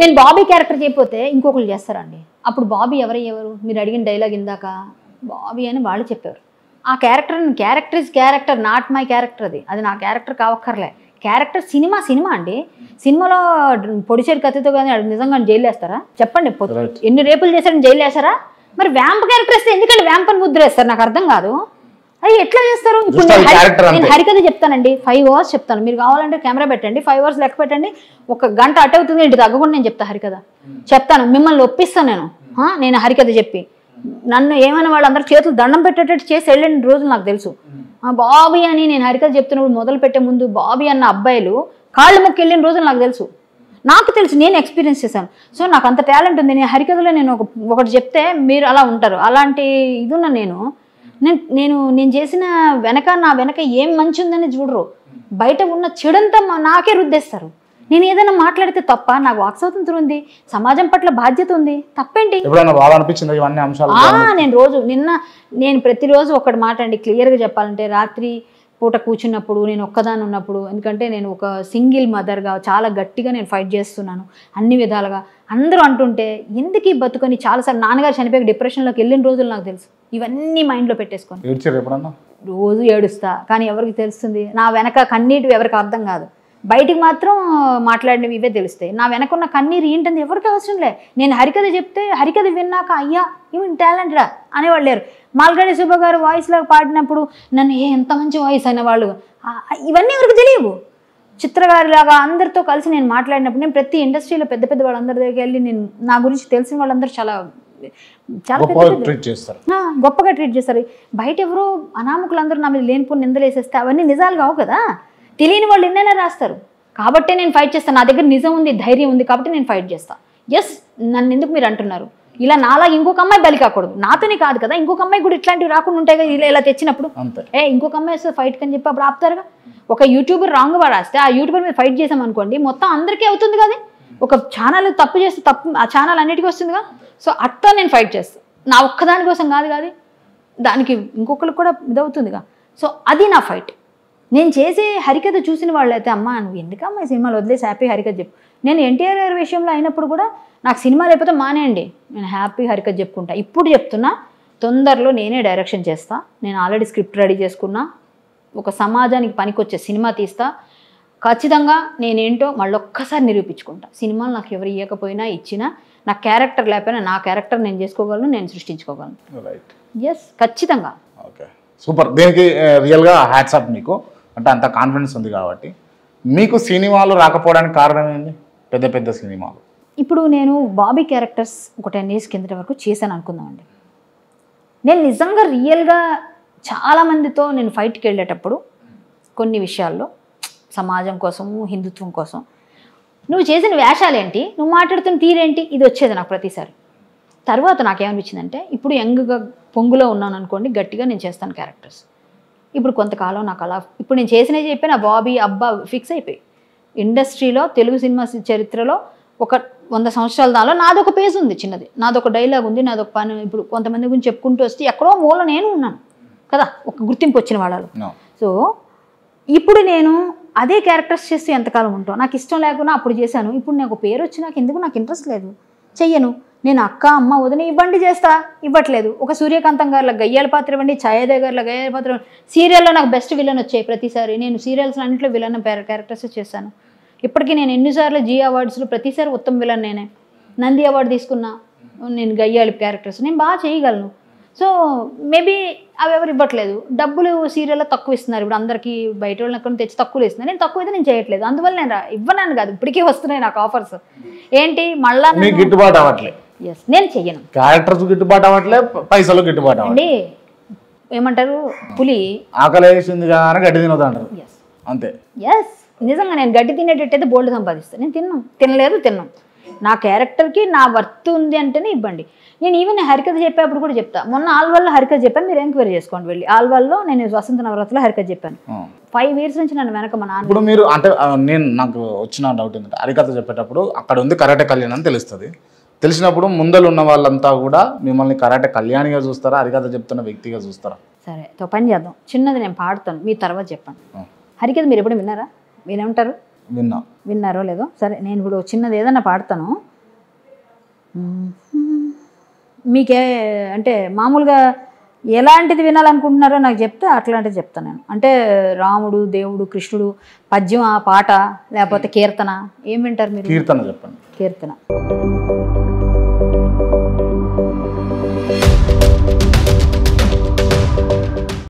నేను బాబీ క్యారెక్టర్ చేయకపోతే ఇంకొకరు చేస్తారండి. అప్పుడు బాబీ ఎవరు మీరు అడిగిన డైలాగ్ ఇందాక బాబీ అని వాళ్ళు చెప్పారు. ఆ character is character, not my character. అది నా క్యారెక్టర్ కావక్కర్లే. క్యారెక్టర్ సినిమా అండి. సినిమాలో పొడిచేరు కత్తితో కానీ నిజంగా జైలు వేస్తారా చెప్పండి? ఎన్ని రేపులు చేశారని జైలు వేస్తారా? మరి వ్యాంప్ క్యారెక్టర్ వేస్తే ఎందుకంటే వ్యాంప్ అని ముద్ర వేస్తారు? నాకు అర్థం కాదు. అది ఎట్లా చేస్తారు? ఇప్పుడు నేను హరికథ చెప్తానండి, 5 hours చెప్తాను. మీరు కావాలంటే కెమెరా పెట్టండి, 5 hours లెక్క పెట్టండి, 1 గంట అటు అవుతుంది, ఇంటి తగ్గకుండా నేను చెప్తాను హరికథ. చెప్తాను, మిమ్మల్ని ఒప్పిస్తాను నేను హరికథ చెప్పి. నన్ను ఏమైనా వాళ్ళందరూ చేతులు దండం పెట్టేటట్టు చేసి వెళ్ళిన రోజులు నాకు తెలుసు. బాబీ అని నేను హరికథ చెప్తున్నప్పుడు మొదలు పెట్టే ముందు బాబీ అన్న అబ్బాయిలు కాళ్ళు మొక్కి వెళ్ళిన రోజులు నాకు తెలుసు. నేను ఎక్స్పీరియన్స్ చేశాను. సో నాకు అంత టాలెంట్ ఉంది. నేను హరికథలో నేను ఒకటి చెప్తే మీరు అలా ఉంటారు. అలాంటి ఇది ఉన్న నేను చేసిన నా వెనక ఏం మంచి ఉందని చూడరు. బయట ఉన్న చెడంతా నాకే రుద్దేస్తారు. నేను ఏదైనా మాట్లాడితే తప్ప? నాకు వాక్ స్వాతంత్రం ఉంది, సమాజం పట్ల బాధ్యత ఉంది, తప్పేంటి? నేను ప్రతిరోజు ఒకటి మాట అండి, క్లియర్గా చెప్పాలంటే, రాత్రి పూట కూర్చున్నప్పుడు నేను ఒక్కదాన్ని ఉన్నప్పుడు, ఎందుకంటే నేను ఒక సింగిల్ మదర్గా చాలా గట్టిగా నేను ఫైట్ చేస్తున్నాను అన్ని విధాలుగా. అందరూ అంటుంటే ఎందుకు ఈ బతుకొని చాలాసార్లు నాన్నగారు చనిపోయి డిప్రెషన్లోకి వెళ్ళిన రోజులు నాకు తెలుసు. ఇవన్నీ మైండ్లో పెట్టేసుకొని రోజు ఏడుస్తా, కానీ ఎవరికి తెలుస్తుంది? నా వెనక కన్నీటి ఎవరికి అర్థం కాదు. బయటికి మాత్రం మాట్లాడినవి ఇవే తెలుస్తాయి. నా వెనకున్న కన్నీరు ఏంటంటే ఎవరికి అవసరం లే. నేను హరికథ చెప్తే హరికథ విన్నాక అయ్యా ఈవెన్ టాలెంటెడా అనేవాళ్ళు లేరు. మాల్గడి సుబ్బ గారు వాయిస్లో పాడినప్పుడు నన్ను ఎంత మంచి వాయిస్ అనేవాళ్ళు. ఇవన్నీ ఎవరికి తెలియవు. చిత్రగారిలాగా అందరితో కలిసి నేను మాట్లాడినప్పుడు, నేను ప్రతి ఇండస్ట్రీలో పెద్ద పెద్ద వాళ్ళందరి దగ్గరికి వెళ్ళి నేను నా గురించి తెలిసిన వాళ్ళందరూ చాలా గొప్పగా ట్రీట్ చేస్తారు. బయట ఎవరో అనామకులందరూ నా మీద లేనిపోని నిందలేసేస్తే అవన్నీ నిజాలు కావు కదా. తెలియని వాళ్ళు ఎన్నైనా రాస్తారు. కాబట్టి నేను ఫైట్ చేస్తాను. నా దగ్గర నిజం ఉంది, ధైర్యం ఉంది, కాబట్టి నేను ఫైట్ చేస్తాను. ఎస్, నన్ను ఎందుకు మీరు అంటున్నారు? ఇలా నాలా ఇంకొక అమ్మాయి బలి కాకూడదు. నాతోనే కాదు కదా, ఇంకొక అమ్మాయి కూడా ఇట్లాంటివి రాకుండా ఉంటాయి కదా. ఇలా తెచ్చినప్పుడు ఇంకొక అమ్మాయి వస్తే ఫైట్ అని చెప్పి అప్పుడు ఆపుతారుగా. ఒక యూట్యూబర్ రాంగ్గా రాస్తే ఆ యూట్యూబర్ మీద ఫైట్ చేసామనుకోండి, మొత్తం అందరికీ అవుతుంది కదా. ఒక ఛానల్ తప్పు చేస్తే తప్పు ఆ ఛానల్ అన్నిటికీ వస్తుందిగా. సో అట్లా నేను ఫైట్ చేస్తాను. నా ఒక్కదాని కోసం కాదు, దానికి ఇంకొకరికి కూడా ఇదవుతుందిగా. సో అది నా ఫైట్. నేను చేసే హరికథ చూసిన వాళ్ళైతే అమ్మ నువ్వు ఎందుకమ్మా ఈ సినిమాలు వదిలేసి హ్యాపీ హరికథ చెప్పు. నేను ఎన్టీఆర్ గారి విషయంలో అయినప్పుడు కూడా నాకు సినిమా లేకపోతే మానేయండి, నేను హ్యాపీ హరికథ చెప్పుకుంటా. ఇప్పుడు చెప్తున్నా, తొందరలో నేనే డైరెక్షన్ చేస్తా. నేను ఆల్రెడీ స్క్రిప్ట్ రెడీ చేసుకున్నా. ఒక సమాజానికి పనికొచ్చే సినిమా తీస్తా. ఖచ్చితంగా నేనేంటో మళ్ళొక్కసారి నిరూపించుకుంటా. సినిమాలు నాకు ఎవరు ఇవ్వకపోయినా ఇచ్చినా, నా క్యారెక్టర్ లేకపోయినా నా క్యారెక్టర్ నేను చేసుకోగలను, నేను సృష్టించుకోగలను. ఎస్, ఖచ్చితంగా. Okay, super. దీనికి రియల్గా హ్యాట్స్ ఆఫ్ మీకు. అంటే అంత కాన్ఫిడెన్స్ ఉంది కాబట్టి. మీకు సినిమాలు రాకపోవడానికి కారణం ఏంటి? పెద్ద పెద్ద సినిమాలు ఇప్పుడు నేను బాబీ క్యారెక్టర్స్ ఒక 10 years కిందటి వరకు చేశాను అనుకుందామండి. నేను నిజంగా రియల్గా చాలామందితో నేను ఫైట్కి వెళ్ళేటప్పుడు కొన్ని విషయాల్లో సమాజం కోసము, హిందుత్వం కోసం, నువ్వు చేసిన వేషాలేంటి, నువ్వు మాట్లాడుతున్న తీరేంటి, ఇది వచ్చేది నాకు ప్రతిసారి. తర్వాత నాకేమనిపించిందంటే, ఇప్పుడు యంగ్గా పొంగులో ఉన్నాను అనుకోండి, గట్టిగా నేను చేస్తాను క్యారెక్టర్స్. ఇప్పుడు కొంతకాలం నాకు అలా ఇప్పుడు నేను చేసినవి చెప్పి నా బాబీ అబ్బా ఫిక్స్ అయిపోయి ఇండస్ట్రీలో తెలుగు సినిమా చరిత్రలో ఒక 100 సంవత్సరాల దానిలో నాదొక పేజ్ ఉంది, చిన్నది, నాదొక డైలాగ్ ఉంది, నాదొక పని. ఇప్పుడు కొంతమంది గురించి చెప్పుకుంటూ వస్తే ఎక్కడో మూల నేను ఉన్నాను కదా, ఒక గుర్తింపు వచ్చిన వాళ్ళు. సో ఇప్పుడు నేను అదే క్యారెక్టర్స్ చేస్తూ ఎంతకాలం ఉంటాను? నాకు ఇష్టం లేకుండా అప్పుడు చేశాను. ఇప్పుడు నాకు పేరు వచ్చి నాకు ఎందుకు నాకు ఇంట్రెస్ట్ లేదు, చెయ్యను. నేను అక్క అమ్మ వదిన ఇవ్వండి చేస్తా, ఇవ్వట్లేదు. ఒక సూర్యకాంతం గారిలో గయ్యాల పాత్ర ఇవ్వండి, ఛాయాదేవి గారిలో గయ్యాల పాత్ర ఇవ్వండి. సీరియల్లో నాకు బెస్ట్ విలన్ వచ్చాయి ప్రతిసారి. నేను సీరియల్స్ అన్నింటిలో విలన్ క్యారెక్టర్స్ చేశాను. ఇప్పటికీ నేను ఎన్నిసార్లు జీ అవార్డ్స్లో ప్రతిసారి ఉత్తమ విలన్ నేనే. నంది అవార్డు తీసుకున్నా నేను గయ్యాలి క్యారెక్టర్స్ నేను బాగా చేయగలను. సో మేబీ అవి ఎవరు ఇవ్వట్లేదు. డబ్బులు సీరియల్లో తక్కువ ఇస్తున్నారు. ఇప్పుడు అందరికీ బయట వాళ్ళని ఎక్కడ తెచ్చి తక్కువ ఇస్తున్నారు. నేను తక్కువ అయితే నేను చేయట్లేదు. అందువల్ల నేను ఇవ్వనాను కాదు, ఇప్పటికీ వస్తున్నాయి నాకు ఆఫర్స్. ఏంటి మళ్ళా గిట్టుబాటు అవ్వట్లేదు. ఎస్, నేను చెయ్యను. క్యారెక్టర్స్ గిట్టుబాటు అవ్వట్లేదు, పైసలు గిట్టుబాటు అండి. ఏమంటారు, పులి ఆకలి వేసింది కానీ గడ్డి తినదు అంటారు. అంతే. ఎస్, నిజంగా నేను గడ్డి తినేటట్టయితే బోల్డ్ సంపాదిస్తాను. నేను తినను. నా క్యారెక్టర్కి నా వర్త్ ఉంది అంటేనే ఇవ్వండి. నేను ఈవెన్ హరికథ చెప్పేప్పుడు కూడా చెప్తా. మొన్న ఆల్వాల్లో హరికథ చెప్పాను, మీరు ఎంక్వైరీ చేసుకోండి వెళ్ళి. ఆల్వాల్లో నేను వసంత నవరాత్రిలో హరికథ చెప్పాను. 5 years నుంచి నన్ను వెనక మా నాన్న. ఇప్పుడు మీరు అంటే నాకు వచ్చిన డౌట్ ఏంటంటే, హరికథ చెప్పేటప్పుడు అక్కడ ఉంది కరాటే కళ్యాణ్ అని తెలుస్తుంది. తెలిసినప్పుడు ముందలు ఉన్న వాళ్ళంతా కూడా మిమ్మల్ని కరాటే కళ్యాణిగా చూస్తారా, హరికథ చెప్తున్న వ్యక్తిగా చూస్తారా? సరే, పని చేద్దాం. చిన్నది నేను పాడుతాను, మీ తర్వాత చెప్పండి. హరికథ మీరు ఎప్పుడు విన్నారా? వినేమంటారు? విన్నారో లేదో? సరే, నేను ఇప్పుడు చిన్నది ఏదన్నా పాడతాను. మీకే అంటే మామూలుగా ఎలాంటిది వినాలనుకుంటున్నారో నాకు చెప్తే అట్లాంటిది చెప్తాను నేను. అంటే రాముడు, దేవుడు, కృష్ణుడు, పద్యం, ఆ పాట, లేకపోతే కీర్తన, ఏం వింటారు మీరు? కీర్తన చెప్పండి. కీర్తన.